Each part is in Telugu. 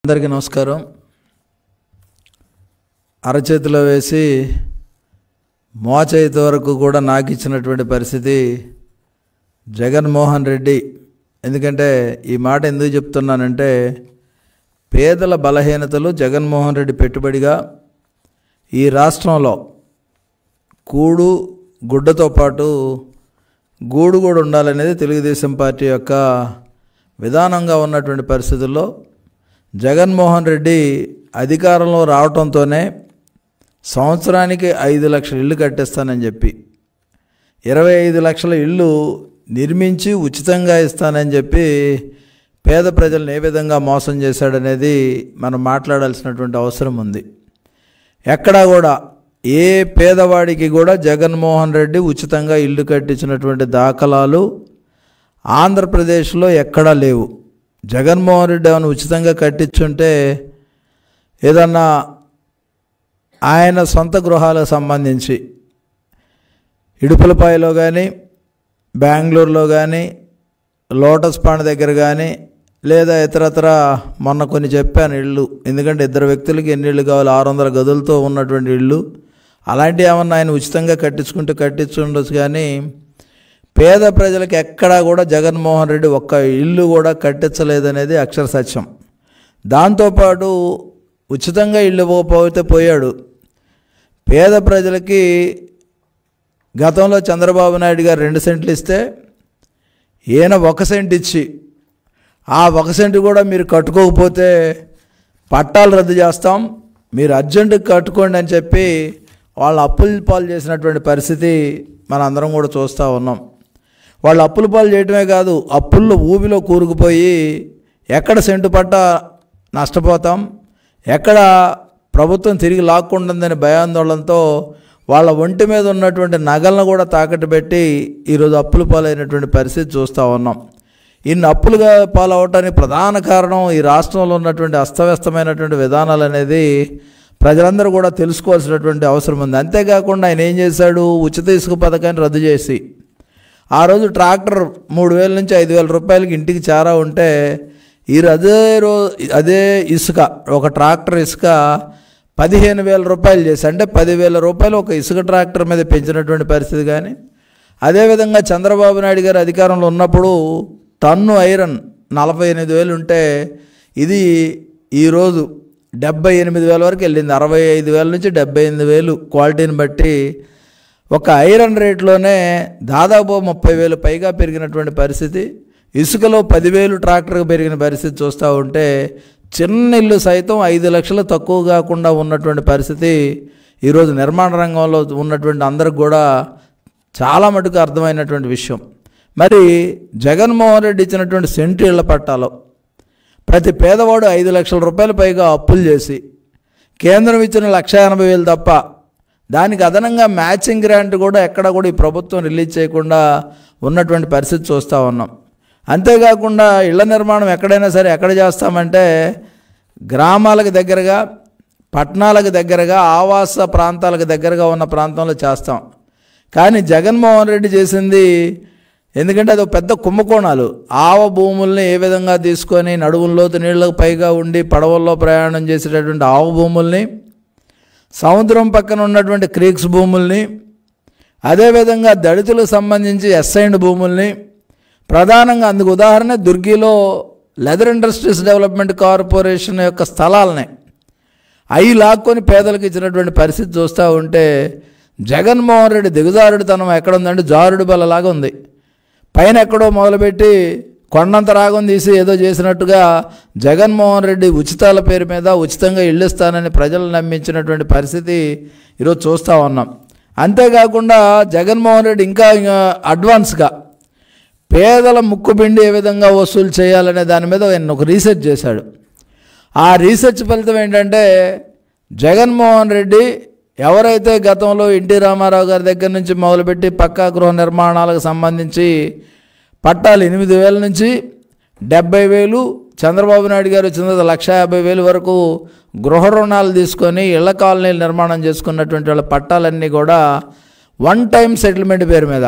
అందరికీ నమస్కారం. అరచేతిలో వేసి మోచేతి వరకు కూడా నాకు ఇచ్చినటువంటి పరిస్థితి జగన్మోహన్ రెడ్డి. ఎందుకంటే ఈ మాట ఎందుకు చెప్తున్నానంటే, పేదల బలహీనతలు జగన్మోహన్ రెడ్డి పెట్టుబడిగా ఈ రాష్ట్రంలో కూడు గుడ్డతో పాటు గూడు కూడా ఉండాలనేది తెలుగుదేశం పార్టీ యొక్క విధానంగా ఉన్నటువంటి పరిస్థితుల్లో జగన్మోహన్ రెడ్డి అధికారంలో రావడంతోనే సంవత్సరానికి 5 లక్షల ఇల్లు కట్టిస్తానని చెప్పి 25 లక్షల ఇల్లు నిర్మించి ఉచితంగా ఇస్తానని చెప్పి పేద ప్రజలను ఏ విధంగా మోసం చేశాడనేది మనం మాట్లాడాల్సినటువంటి అవసరం ఉంది. ఎక్కడా కూడా ఏ పేదవాడికి కూడా జగన్మోహన్ రెడ్డి ఉచితంగా ఇల్లు కట్టించినటువంటి దాఖలాలు ఆంధ్రప్రదేశ్లో ఎక్కడా లేవు. జగన్మోహన్ రెడ్డి ఏమైనా ఉచితంగా కట్టించుంటే ఏదన్నా ఆయన సొంత గృహాలకు సంబంధించి ఇడుపులపాయలో కానీ, బెంగళూరులో కానీ, లోటస్ పాండ్ దగ్గర కానీ, లేదా ఇతరత్ర మొన్న కొన్ని చెప్పాను ఇళ్ళు. ఎందుకంటే 2 వ్యక్తులకి ఎన్ని ఇళ్ళు కావాలి, 600 గదులతో ఉన్నటువంటి ఇళ్ళు. అలాంటివి ఏమన్నా ఆయన ఉచితంగా కట్టించుండొచ్చు. కానీ పేద ప్రజలకు ఎక్కడా కూడా జగన్మోహన్ రెడ్డి ఒక్క ఇల్లు కూడా కట్టించలేదనేది అక్షర సత్యం. దాంతోపాటు ఉచితంగా ఇల్లు పోతే పోయాడు. పేద ప్రజలకి గతంలో చంద్రబాబు నాయుడు గారు 2 సెంట్లు ఇస్తే ఈయన 1 సెంట్ ఇచ్చి, ఆ 1 సెంటు కూడా మీరు కట్టుకోకపోతే పట్టాలు రద్దు చేస్తాం, మీరు అర్జెంటుగా కట్టుకోండి అని చెప్పి వాళ్ళు అప్పుల పాలు చేసినటువంటి పరిస్థితి మనందరం కూడా చూస్తూ ఉన్నాం. వాళ్ళు అప్పుల పాలు చేయటమే కాదు, అప్పుల్లో ఊబిలో కూరుకుపోయి ఎక్కడ సెంటు పట్ట నష్టపోతాం, ఎక్కడ ప్రభుత్వం తిరిగి లాక్కుంటుందని భయాందోళనతో వాళ్ళ ఒంటి మీద ఉన్నటువంటి నగలను కూడా తాకట్టు పెట్టి ఈరోజు అప్పుల పాలైనటువంటి పరిస్థితి చూస్తూ ఉన్నాం. ఇన్ని అప్పులుగా పాలవటానికి ప్రధాన కారణం ఈ రాష్ట్రంలో ఉన్నటువంటి అస్తవ్యస్తమైనటువంటి విధానాలు అనేది ప్రజలందరూ కూడా తెలుసుకోవాల్సినటువంటి అవసరం ఉంది. అంతేకాకుండా ఆయన ఏం చేశాడు, ఉచిత ఇసుక పథకాన్ని రద్దు చేసి ఆ రోజు ట్రాక్టర్ 3,000 నుంచి 5,000 రూపాయలకి ఇంటికి చేరా ఉంటే అదే ఇసుక, ఒక ట్రాక్టర్ ఇసుక 15,000 రూపాయలు చేసి, అంటే 10,000 రూపాయలు ఒక ఇసుక ట్రాక్టర్ మీద పెంచినటువంటి పరిస్థితి. కానీ అదేవిధంగా చంద్రబాబు నాయుడు గారు అధికారంలో ఉన్నప్పుడు టన్ను ఐరన్ 48,000 ఉంటే ఇది ఈరోజు 78,000 వరకు వెళ్ళింది. 65,000 నుంచి 78,000 క్వాలిటీని బట్టి ఒక ఐరన్ రేట్లోనే దాదాపు 30,000 పైగా పెరిగినటువంటి పరిస్థితి. ఇసుకలో 10,000 ట్రాక్టర్కి పెరిగిన పరిస్థితి చూస్తూ ఉంటే చిన్న ఇల్లు సైతం 5 లక్షలు తక్కువ కాకుండా ఉన్నటువంటి పరిస్థితి ఈరోజు నిర్మాణ రంగంలో ఉన్నటువంటి అందరికి కూడా చాలా మటుకు అర్థమైనటువంటి విషయం. మరి జగన్మోహన్ రెడ్డి ఇచ్చినటువంటి సెంటు ఇళ్ల పట్టాలో ప్రతి పేదవాడు 5 లక్షల రూపాయల పైగా అప్పులు చేసి కేంద్రం ఇచ్చిన 1,80,000 తప్ప దానికి అదనంగా మ్యాచింగ్ గ్రాంట్ కూడా ఎక్కడ కూడా ఈ ప్రభుత్వం రిలీజ్ చేయకుండా ఉన్నటువంటి పరిస్థితి చూస్తూ ఉన్నాం. అంతేకాకుండా ఇళ్ల నిర్మాణం ఎక్కడైనా సరే ఎక్కడ చేస్తామంటే గ్రామాలకు దగ్గరగా, పట్టణాలకు దగ్గరగా, ఆవాస ప్రాంతాలకు దగ్గరగా ఉన్న ప్రాంతంలో చేస్తాం. కానీ జగన్మోహన్ రెడ్డి చేసింది, ఎందుకంటే అది పెద్ద కుంభకోణాలు. ఆవ భూముల్ని ఏ విధంగా తీసుకొని నడుముల్లోతు నీళ్ళకు పైగా ఉండి పడవల్లో ప్రయాణం చేసేటటువంటి ఆవ భూముల్ని, సముద్రం పక్కన ఉన్నటువంటి క్రీక్స్ భూముల్ని, అదేవిధంగా దళితులకు సంబంధించి అసైన్డ్ భూముల్ని, ప్రధానంగా అందుకు ఉదాహరణ దుర్గిలో లెదర్ ఇండస్ట్రీస్ డెవలప్మెంట్ కార్పొరేషన్ యొక్క స్థలాలని అవి లాక్కొని పేదలకు ఇచ్చినటువంటి పరిస్థితి చూస్తూ ఉంటే జగన్మోహన్ రెడ్డి దిగజారుడితనం ఎక్కడుందంటే జారుడు బల్లలాగా ఉంది. పైన ఎక్కడో మొదలుపెట్టి కొండంత రాగం తీసి ఏదో చేసినట్టుగా జగన్మోహన్ రెడ్డి ఉచితాల పేరు మీద ఉచితంగా ఇళ్ళు ఇస్తానని ప్రజలు నమ్మించినటువంటి పరిస్థితి ఈరోజు చూస్తూ ఉన్నాం. అంతేకాకుండా జగన్మోహన్ రెడ్డి ఇంకా అడ్వాన్స్గా పేదల ముక్కుపిండి ఏ విధంగా వసూలు చేయాలనే దాని మీద ఆయన ఒక రీసెర్చ్ చేశాడు. ఆ రీసెర్చ్ ఫలితం ఏంటంటే, జగన్మోహన్ రెడ్డి ఎవరైతే గతంలో ఎన్టీ రామారావు గారి దగ్గర నుంచి మొదలుపెట్టి పక్కా గృహ నిర్మాణాలకు సంబంధించి పట్టాలు 8,000 నుంచి 70,000, చంద్రబాబు నాయుడు గారు వచ్చిన 1,50,000 వరకు గృహ రుణాలు తీసుకొని ఇళ్ల కాలనీలు నిర్మాణం చేసుకున్నటువంటి వాళ్ళ పట్టాలన్నీ కూడా 1 టైం సెటిల్మెంట్ పేరు మీద.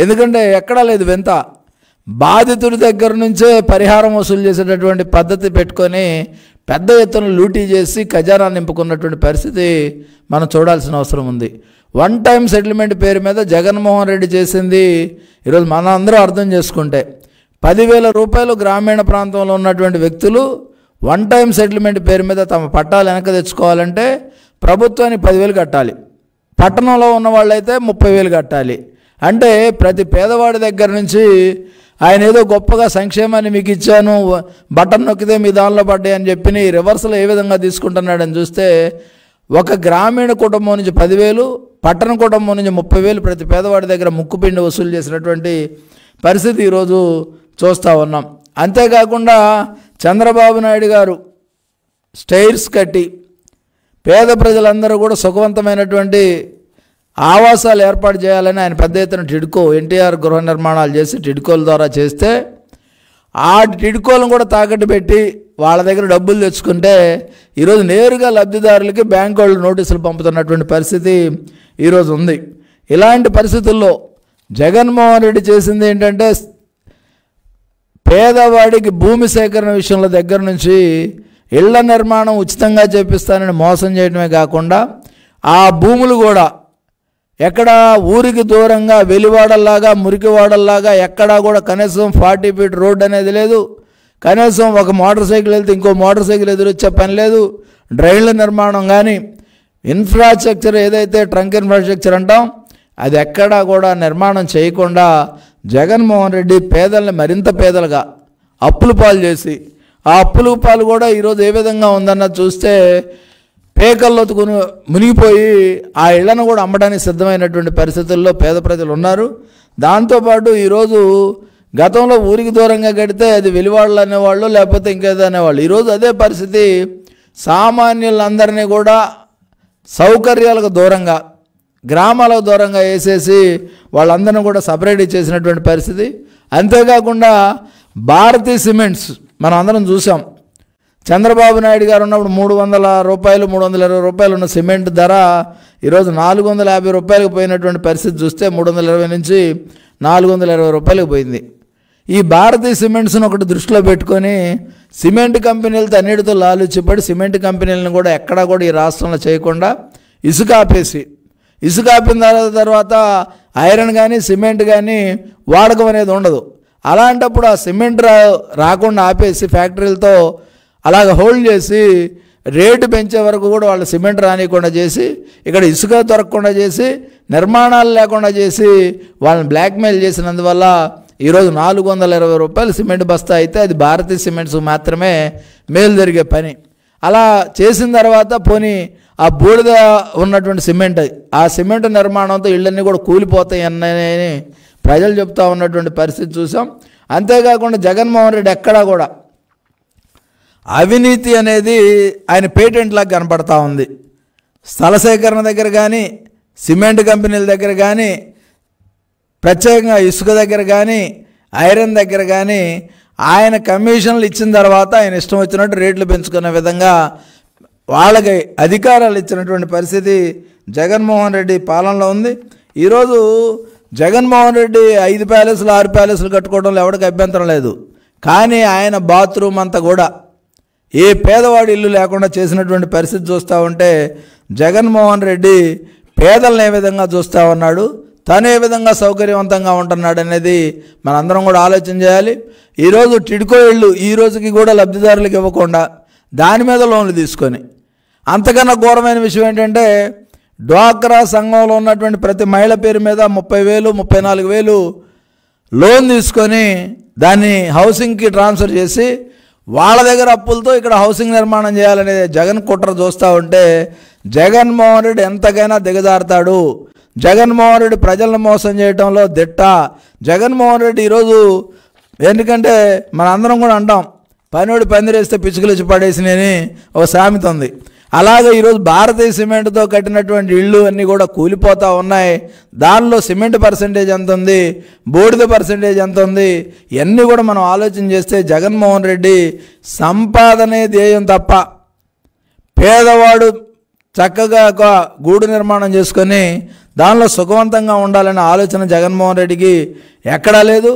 ఎందుకంటే ఎక్కడా లేదు వింత, బాధితుడి దగ్గర నుంచే పరిహారం వసూలు చేసేటటువంటి పద్ధతి పెట్టుకొని పెద్ద ఎత్తున లూటీ చేసి ఖజానా నింపుకున్నటువంటి పరిస్థితి మనం చూడాల్సిన అవసరం ఉంది. వన్ టైం సెటిల్మెంట్ పేరు మీద జగన్మోహన్ రెడ్డి చేసింది ఈరోజు మనం అందరూ అర్థం చేసుకుంటే 10,000 రూపాయలు గ్రామీణ ప్రాంతంలో ఉన్నటువంటి వ్యక్తులు వన్ టైం సెటిల్మెంట్ పేరు మీద తమ పట్టాలు వెనక తెచ్చుకోవాలంటే ప్రభుత్వానికి 10,000 కట్టాలి. పట్టణంలో ఉన్న వాళ్ళైతే 30,000 కట్టాలి. అంటే ప్రతి పేదవాడి దగ్గర నుంచి ఆయన ఏదో గొప్పగా సంక్షేమాన్ని మీకు ఇచ్చాను, బటన్ నొక్కితే మీ దానిలో పడ్డాయి అని చెప్పి రివర్స్లో ఏ విధంగా తీసుకుంటున్నాడని చూస్తే ఒక గ్రామీణ కుటుంబం నుంచి 10,000, పట్టణ కుటుంబం నుంచి 30,000 ప్రతి పేదవాడి దగ్గర ముక్కుపిండి వసూలు చేసినటువంటి పరిస్థితి ఈరోజు చూస్తూ ఉన్నాం. అంతేకాకుండా చంద్రబాబు నాయుడు గారు స్టైర్స్ కట్టి పేద ప్రజలందరూ కూడా సుఖవంతమైనటువంటి ఆవాసాలు ఏర్పాటు చేయాలని ఆయన పెద్ద ఎత్తున టిడ్కో ఎన్టీఆర్ గృహ నిర్మాణాలు చేసి టిడ్కోల ద్వారా చేస్తే ఆ టిడ్కోలను కూడా తాకట్టు పెట్టి వాళ్ళ దగ్గర డబ్బులు తెచ్చుకుంటే ఈరోజు నేరుగా లబ్ధిదారులకి బ్యాంకు వాళ్ళు నోటీసులు పంపుతున్నటువంటి పరిస్థితి ఈరోజు ఉంది. ఇలాంటి పరిస్థితుల్లో జగన్మోహన్ రెడ్డి చేసింది ఏంటంటే పేదవాడికి భూమి సేకరణ విషయంలో దగ్గర నుంచి ఇళ్ల నిర్మాణం ఉచితంగా చేపిస్తానని మోసం చేయడమే కాకుండా ఆ భూములు కూడా ఎక్కడ ఊరికి దూరంగా వెలివాడల్లాగా మురికివాడల్లాగా ఎక్కడా కూడా కనీసం 40 ఫీట్ రోడ్ అనేది లేదు. కనీసం ఒక మోటార్ సైకిల్ వెళ్తే ఇంకో మోటార్ సైకిల్ ఎదురొచ్చే పని లేదు. డ్రైన్ల నిర్మాణం కానీ ఇన్ఫ్రాస్ట్రక్చర్ ఏదైతే ట్రంక్ ఇన్ఫ్రాస్ట్రక్చర్ అంటాం అది ఎక్కడా కూడా నిర్మాణం చేయకుండా జగన్మోహన్ రెడ్డి పేదల్ని మరింత పేదలుగా అప్పుల పాలు చేసి ఆ అప్పుల పాలు కూడా ఈరోజు ఏ విధంగా ఉందన్న చూస్తే పేకల్లో మునిగిపోయి ఆ ఇళ్లను కూడా అమ్మడానికి సిద్ధమైనటువంటి పరిస్థితుల్లో పేద ప్రజలు ఉన్నారు. దాంతోపాటు ఈరోజు గతంలో ఊరికి దూరంగా కడితే అది వెలివాళ్ళు అనేవాళ్ళు, లేకపోతే ఇంకేదో అనేవాళ్ళు. ఈరోజు అదే పరిస్థితి సామాన్యులందరినీ కూడా సౌకర్యాలకు దూరంగా గ్రామాలకు దూరంగా వేసేసి వాళ్ళందరినీ కూడా సపరేట్ చేసినటువంటి పరిస్థితి. అంతేకాకుండా భారతీ సిమెంట్స్ మనం అందరం చూసాం. చంద్రబాబు నాయుడు గారు ఉన్నప్పుడు 300 రూపాయలు 320 రూపాయలు ఉన్న సిమెంట్ ధర ఈరోజు 450 రూపాయలకు పోయినటువంటి పరిస్థితి చూస్తే 320 నుంచి 420 రూపాయలకు పోయింది. ఈ భారతీ సిమెంట్స్ను ఒకటి దృష్టిలో పెట్టుకొని సిమెంట్ కంపెనీలతో అన్నిటితో లాలుచిపడి సిమెంట్ కంపెనీలను కూడా ఎక్కడా కూడా ఈ రాష్ట్రంలో చేయకుండా ఇసుక ఆపేసి ఇసుక ఆపిన తర్వాత ఐరన్ కానీ సిమెంట్ కానీ వాడకం అనేది ఉండదు. అలాంటప్పుడు ఆ సిమెంట్ రాకుండా ఆపేసి ఫ్యాక్టరీలతో అలాగ హోల్డ్ చేసి రేటు పెంచే వరకు కూడా వాళ్ళు సిమెంట్ రానియకుండా చేసి ఇక్కడ ఇసుక దొరకకుండా చేసి నిర్మాణాలు లేకుండా చేసి వాళ్ళని బ్లాక్మెయిల్ చేసినందువల్ల ఈరోజు 420 రూపాయలు సిమెంట్ బస్తా అయితే అది భారతీయ సిమెంట్స్ మాత్రమే మేలు జరిగే పని. అలా చేసిన తర్వాత పోనీ ఆ బూడిద ఉన్నటువంటి సిమెంట్ ఆ సిమెంట్ నిర్మాణంతో ఇళ్ళన్నీ కూడా కూలిపోతాయి అన్నని ప్రజలు చెప్తా ఉన్నటువంటి పరిస్థితి చూసాం. అంతేకాకుండా జగన్మోహన్ రెడ్డి ఎక్కడా కూడా అవినీతి అనేది ఆయన పేటెంట్లాగా కనపడతా ఉంది. స్థల సేకరణ దగ్గర కానీ సిమెంట్ కంపెనీల దగ్గర కానీ ప్రత్యేకంగా ఇసుక దగ్గర కానీ ఐరన్ దగ్గర కానీ ఆయన కమిషన్లు ఇచ్చిన తర్వాత ఆయన ఇష్టం వచ్చినట్టు రేట్లు పెంచుకునే విధంగా వాళ్ళకి అధికారాలు ఇచ్చినటువంటి పరిస్థితి జగన్మోహన్ రెడ్డి పాలనలో ఉంది. ఈరోజు జగన్మోహన్ రెడ్డి 5 ప్యాలెస్లు 6 ప్యాలెస్లు కట్టుకోవడంలో ఎవరికి అభ్యంతరం లేదు. కానీ ఆయన బాత్రూమ్ అంతా కూడా ఏ పేదవాడి ఇల్లు లేకుండా చేసినటువంటి పరిస్థితి చూస్తూ ఉంటే జగన్మోహన్ రెడ్డి పేదలను ఏ విధంగా చూస్తూ ఉన్నాడు, తను ఏ విధంగా సౌకర్యవంతంగా ఉంటున్నాడు అనేది మనందరం కూడా ఆలోచన చేయాలి. ఈరోజు టిడ్కో ఇళ్ళు ఈ రోజుకి కూడా లబ్ధిదారులకు ఇవ్వకుండా దాని మీద లోన్లు తీసుకొని, అంతకన్నా ఘోరమైన విషయం ఏంటంటే డ్వాక్రా సంఘంలో ఉన్నటువంటి ప్రతి మహిళ పేరు మీద 30,000 34,000 లోన్ తీసుకొని దాన్ని హౌసింగ్కి ట్రాన్స్ఫర్ చేసి వాళ్ళ దగ్గర అప్పులతో ఇక్కడ హౌసింగ్ నిర్మాణం చేయాలనే జగన్ కుట్ర చూస్తూ ఉంటే జగన్మోహన్ రెడ్డి ఎంతకైనా దిగజారుతాడు. జగన్మోహన్ రెడ్డి ప్రజలను మోసం చేయడంలో దిట్ట. జగన్మోహన్ రెడ్డి ఈరోజు ఎందుకంటే మన అందరం కూడా అంటాం పనివాడి పందిరేస్తే పిచ్చుకలు ఇచ్చి పడేసినని ఒక సామెత ఉంది. అలాగే ఈరోజు భారతీయ సిమెంట్తో కట్టినటువంటి ఇళ్ళు అన్నీ కూడా కూలిపోతూ ఉన్నాయి. దానిలో సిమెంట్ పర్సెంటేజ్ ఎంత ఉంది, బూడిద పర్సెంటేజ్ ఎంత ఉంది, ఇవన్నీ కూడా మనం ఆలోచన చేస్తే జగన్మోహన్ రెడ్డి సంపాదనే ధ్యేయం తప్ప పేదవాడు చక్కగా ఒక గూడు నిర్మాణం చేసుకొని దానిలో సుఖవంతంగా ఉండాలనే ఆలోచన జగన్మోహన్ రెడ్డికి ఎక్కడా లేదు.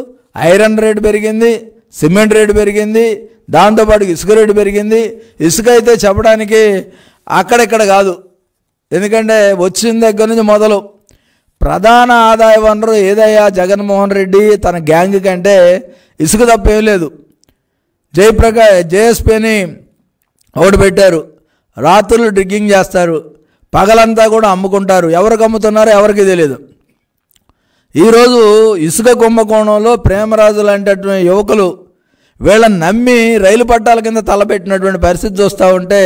ఐరన్ రేటు పెరిగింది, సిమెంట్ రేటు పెరిగింది, దాంతోపాటు ఇసుక రేటు పెరిగింది. ఇసుక అయితే చెప్పడానికి అక్కడెక్కడ కాదు, ఎందుకంటే వచ్చిన దగ్గర నుంచి మొదలు ప్రధాన ఆదాయ వనరు ఏదయ్యా జగన్మోహన్ రెడ్డి తన గ్యాంగ్ కంటే ఇసుక తప్పేం లేదు. జేఎస్పీని ఒకటి పెట్టారు, రాత్రులు డ్రిగ్గింగ్ చేస్తారు, పగలంతా కూడా అమ్ముకుంటారు. ఎవరికి అమ్ముతున్నారో ఎవరికి తెలియదు. ఈరోజు ఇసుక కుంభకోణంలో ప్రేమరాజు లాంటి యువకులు వీళ్ళని నమ్మి రైలు పట్టాల కింద తలపెట్టినటువంటి పరిస్థితి చూస్తూ ఉంటే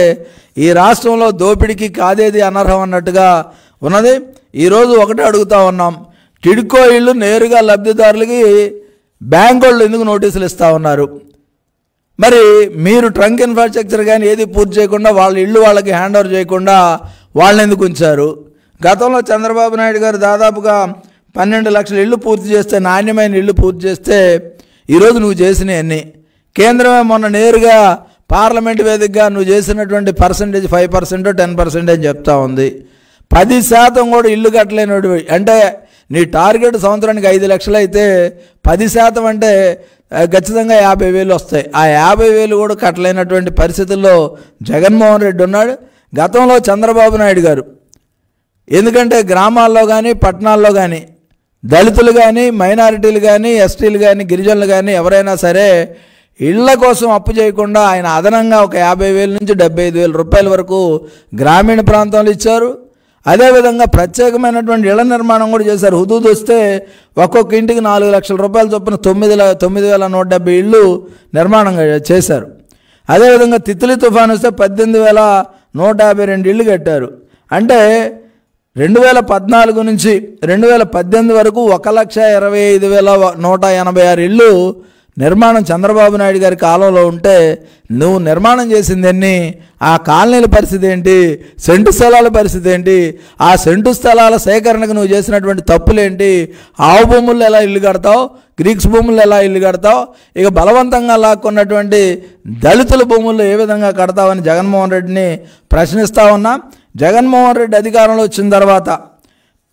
ఈ రాష్ట్రంలో దోపిడీకి కాదేది అనర్హం అన్నట్టుగా ఉన్నది. ఈరోజు ఒకటే అడుగుతూ ఉన్నాం, టిడ్కో ఇళ్ళు నేరుగా లబ్ధిదారులకి బ్యాంకు వాళ్ళు ఎందుకు నోటీసులు ఇస్తూ ఉన్నారు? మరి మీరు ట్రంక్ ఇన్ఫ్రాస్ట్రక్చర్ కానీ ఏది పూర్తి చేయకుండా వాళ్ళ ఇళ్ళు వాళ్ళకి హ్యాండ్ ఓవర్ చేయకుండా వాళ్ళని ఎందుకు ఉంచారు? గతంలో చంద్రబాబు నాయుడు గారు దాదాపుగా 12 లక్షల ఇళ్ళు పూర్తి చేస్తే, నాణ్యమైన ఇళ్ళు పూర్తి చేస్తే ఈరోజు నువ్వు చేసినవన్నీ కేంద్రమే మొన్న నేరుగా పార్లమెంట్ వేదికగా నువ్వు చేసినటువంటి పర్సంటేజ్ 5% 10% చెప్తా ఉంది. 10% కూడా ఇల్లు కట్టలేనోడు అంటే నీ టార్గెట్ సంవత్సరానికి 5 లక్షలు అయితే 10% అంటే ఖచ్చితంగా 50,000 వస్తాయి. ఆ 50,000 కూడా కట్టలేనటువంటి పరిస్థితుల్లో జగన్మోహన్ రెడ్డి ఉన్నాడు. గతంలో చంద్రబాబు నాయుడు గారు ఎందుకంటే గ్రామాల్లో కానీ పట్టణాల్లో కానీ దళితులు కానీ మైనారిటీలు కానీ ఎస్టీలు కానీ గిరిజనులు కానీ ఎవరైనా సరే ఇళ్ల కోసం అప్పు చేయకుండా ఆయన అదనంగా ఒక 50,000 నుంచి 75,000 రూపాయల వరకు గ్రామీణ ప్రాంతంలో ఇచ్చారు. అదేవిధంగా ప్రత్యేకమైనటువంటి ఇళ్ల నిర్మాణం కూడా చేశారు. హుదూద్ వస్తే ఒక్కొక్క ఇంటికి 4 లక్షల రూపాయలు చొప్పున 9,170 ఇళ్ళు నిర్మాణం చేశారు. అదేవిధంగా తిత్లీ తుఫాను వస్తే 18,152 ఇళ్ళు కట్టారు. అంటే 2014 నుంచి 2018 వరకు 1,25,186 ఇళ్ళు నిర్మాణం చంద్రబాబు నాయుడు గారి కాలంలో ఉంటే నువ్వు నిర్మాణం చేసిందన్నీ ఆ కాలనీల పరిస్థితి ఏంటి, సెంటు స్థలాల పరిస్థితి ఏంటి, ఆ సెంటు స్థలాల సేకరణకు నువ్వు చేసినటువంటి తప్పులేంటి, ఆవు భూముల్లో ఎలా ఇల్లు కడతావు, గ్రీక్స్ భూముల్లో ఎలా ఇల్లు కడతావు, ఇక బలవంతంగా లాక్కున్నటువంటి దళితుల భూముల్లో ఏ విధంగా కడతావని జగన్మోహన్ రెడ్డిని ప్రశ్నిస్తూ ఉన్నా. జగన్మోహన్ రెడ్డి అధికారంలో వచ్చిన తర్వాత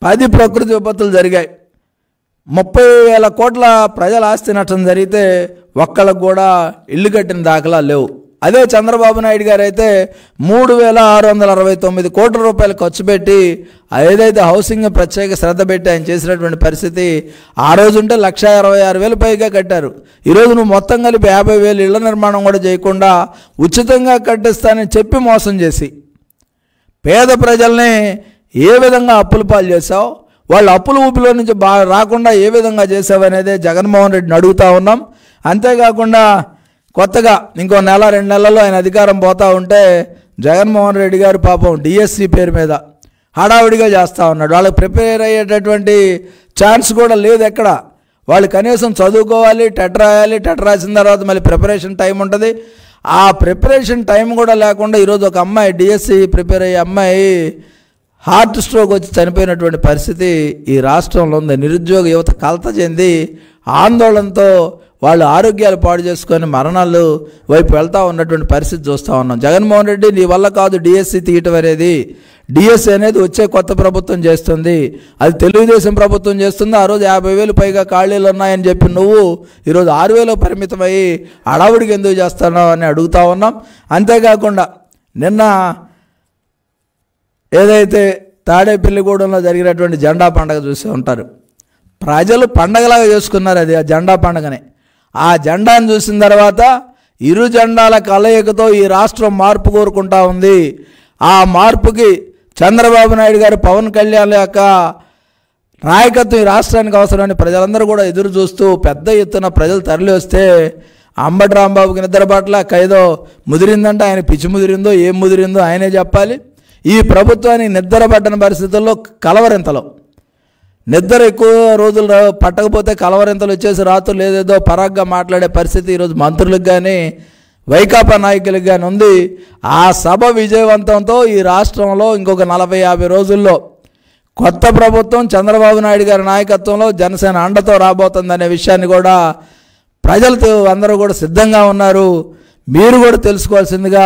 10 ప్రకృతి విపత్తులు జరిగాయి. 30,000 కోట్ల ప్రజల ఆస్తి నష్టం జరిగితే ఒక్కళ్ళకు కూడా ఇల్లు కట్టిన దాఖలా లేవు. అదే చంద్రబాబు నాయుడు గారు అయితే 3,669 కోట్ల రూపాయలు ఖర్చు పెట్టి ఏదైతే హౌసింగ్ ప్రత్యేక శ్రద్ధ పెట్టి ఆయన చేసినటువంటి పరిస్థితి ఆ రోజు ఉంటే 1,26,000 పైగా కట్టారు. ఈరోజు నువ్వు మొత్తం కలిపి 50,000 ఇళ్ల నిర్మాణం కూడా చేయకుండా ఉచితంగా కట్టిస్తానని చెప్పి మోసం చేసి పేద ప్రజల్ని ఏ విధంగా అప్పుల పాలు చేశావు, వాళ్ళు అప్పుల ఊపిలో నుంచి రాకుండా ఏ విధంగా చేసావు అనేది జగన్మోహన్ రెడ్డిని అడుగుతూ ఉన్నాం. అంతేకాకుండా కొత్తగా ఇంకో 1-2 నెలల్లో ఆయన అధికారం పోతూ ఉంటే జగన్మోహన్ రెడ్డి గారు పాపం డిఎస్సి పేరు మీద హడావిడిగా చేస్తూ ఉన్నాడు. వాళ్ళకి ప్రిపేర్ అయ్యేటటువంటి ఛాన్స్ కూడా లేదు ఎక్కడ. వాళ్ళు కనీసం చదువుకోవాలి, టెట్ రాయాలి, టెట్ రాసిన తర్వాత మళ్ళీ ప్రిపరేషన్ టైం ఉంటుంది. ఆ ప్రిపరేషన్ టైం కూడా లేకుండా ఈరోజు ఒక అమ్మాయి డిఎస్సి ప్రిపేర్ అయ్యే అమ్మాయి హార్ట్ స్ట్రోక్ వచ్చి చనిపోయినటువంటి పరిస్థితి ఈ రాష్ట్రంలో ఉంది. నిరుద్యోగ యువత కలత చెంది ఆందోళనతో వాళ్ళు ఆరోగ్యాలు పాడు చేసుకొని మరణాలు వైపు వెళ్తూ ఉన్నటువంటి పరిస్థితి చూస్తూ ఉన్నాం. జగన్మోహన్ రెడ్డి నీ వల్ల కాదు డిఎస్సి తీయటం అనేది. డిఎస్సి అనేది వచ్చే కొత్త ప్రభుత్వం చేస్తుంది, అది తెలుగుదేశం ప్రభుత్వం చేస్తుంది. ఆ రోజు 50,000 పైగా ఖాళీలు ఉన్నాయని చెప్పి నువ్వు ఈరోజు 6,000 పరిమితమయ్యి అడావుడికి ఎందుకు చేస్తున్నావు అని అడుగుతూ ఉన్నాం. అంతేకాకుండా నిన్న ఏదైతే తాడేపల్లిగూడెంలో జరిగినటువంటి జెండా పండుగ చూసి ఉంటారు, ప్రజలు పండగలాగా చేసుకున్నారు అది ఆ జెండా పండుగని. ఆ జెండాను చూసిన తర్వాత ఇరు జెండాల కలయికతో ఈ రాష్ట్రం మార్పు కోరుకుంటా ఉంది. ఆ మార్పుకి చంద్రబాబు నాయుడు గారు, పవన్ కళ్యాణ్ యొక్క నాయకత్వం ఈ రాష్ట్రానికి అవసరమని ప్రజలందరూ కూడా ఎదురు చూస్తూ పెద్ద ఎత్తున ప్రజలు తరలి వస్తే అంబటి రాంబాబుకి నిద్ర పట్ల ఏదో ముదిరిందంటే ఆయన పిచ్చి ముదిరిందో ఏం ముదిరిందో ఆయనే చెప్పాలి. ఈ ప్రభుత్వానికి నిద్ర పట్టని పరిస్థితుల్లో కలవరింతలు, నిద్ర ఎక్కువ రోజులు పట్టకపోతే కలవరింతలు వచ్చేసి రాత్రులు ఏదేదో పరాగ్గా మాట్లాడే పరిస్థితి ఈరోజు మంత్రులకు కానీ వైకాపా నాయకులకు కానీ ఉంది. ఆ సభ విజయవంతంతో ఈ రాష్ట్రంలో ఇంకొక 40-50 రోజుల్లో కొత్త ప్రభుత్వం చంద్రబాబు నాయుడు గారి నాయకత్వంలో జనసేన అండతో రాబోతుందనే విషయాన్ని కూడా ప్రజలతో అందరూ కూడా సిద్ధంగా ఉన్నారు. మీరు కూడా తెలుసుకోవాల్సిందిగా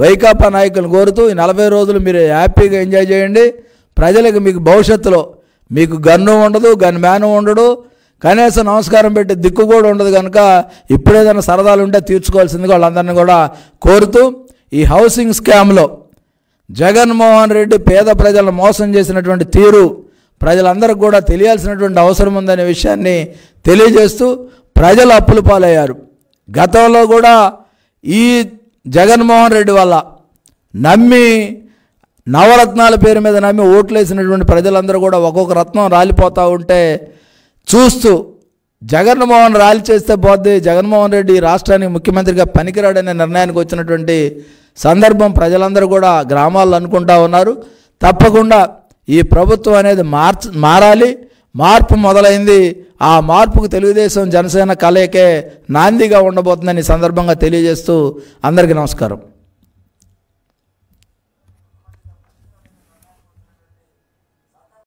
వైకాపా నాయకులను కోరుతూ ఈ 40 రోజులు మీరు హ్యాపీగా ఎంజాయ్ చేయండి. ప్రజలకు మీకు భవిష్యత్తులో మీకు గన్ను ఉండదు, గన్ మ్యాను ఉండడు, కనీసం నమస్కారం పెట్టి దిక్కు కూడా ఉండదు కనుక ఇప్పుడేదైనా సరదాలు ఉంటే తీర్చుకోవాల్సిందిగా వాళ్ళందరినీ కూడా కోరుతూ, ఈ హౌసింగ్ స్కామ్లో జగన్మోహన్ రెడ్డి పేద ప్రజలను మోసం చేసినటువంటి తీరు ప్రజలందరికీ కూడా తెలియాల్సినటువంటి అవసరం ఉందనే విషయాన్ని తెలియజేస్తూ, ప్రజలు అప్పుల పాలయ్యారు. గతంలో కూడా ఈ జగన్మోహన్ రెడ్డి వల్ల నమ్మి నవరత్నాల పేరు మీద నమ్మి ఓట్లేసినటువంటి ప్రజలందరూ కూడా ఒక్కొక్క రత్నం రాలిపోతూ ఉంటే చూస్తూ, జగన్మోహన్ ర్యాలీ చేస్తే పోద్ది, జగన్మోహన్ రెడ్డి రాష్ట్రానికి ముఖ్యమంత్రిగా పనికిరాడనే నిర్ణయానికి వచ్చినటువంటి సందర్భం ప్రజలందరూ కూడా గ్రామాల్లో అనుకుంటా ఉన్నారు. తప్పకుండా ఈ ప్రభుత్వం అనేది మారాలి, మార్పు మొదలైంది. ఆ మార్పుకు తెలుగుదేశం జనసేన కలయికే నాందిగా ఉండబోతుందని సందర్భంగా తెలియజేస్తూ అందరికీ నమస్కారం.